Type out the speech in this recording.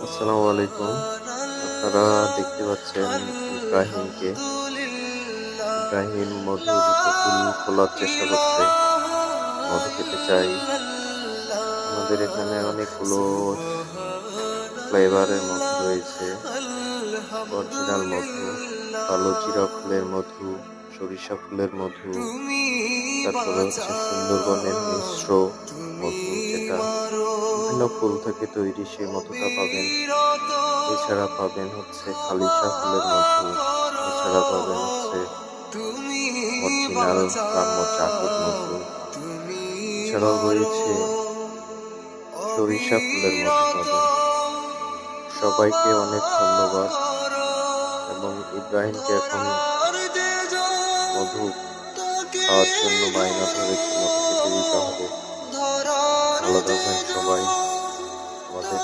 আসসালামু আলাইকুম। আপনারা দেখতে পাচ্ছেন ইব্রাহিমকে। ইব্রাহিম মধুর বোতল খোলার চেষ্টা করছে। মধু খেতে চাই। আমাদের এখানে অনেকগুলো ফ্লেভারের মধু রয়েছে। অরিজিনাল মধু, কালো জিরা ফুলের মধু, সরিষা ফুলের মধু, তারপরে হচ্ছে সুন্দরবনের মিশ্র মধু, যেটা বিভিন্ন ফুল থেকে তৈরি, সেই মধুটা পাবেন। এছাড়া পাবেন হচ্ছে খালিশা ফুলের মধু, এছাড়া পাবেন হচ্ছে অরিজিনাল গ্রাম্য চাকুর মধু, এছাড়াও রয়েছে সরিষা ফুলের মধু পাবেন। সবাইকে অনেক ধন্যবাদ, এবং ইব্রাহিমকে এখন মধু খাওয়ার জন্য বায়না ধরেছে, মধু খেতে দিতে হবে। ভালো থাকবেন সবাই।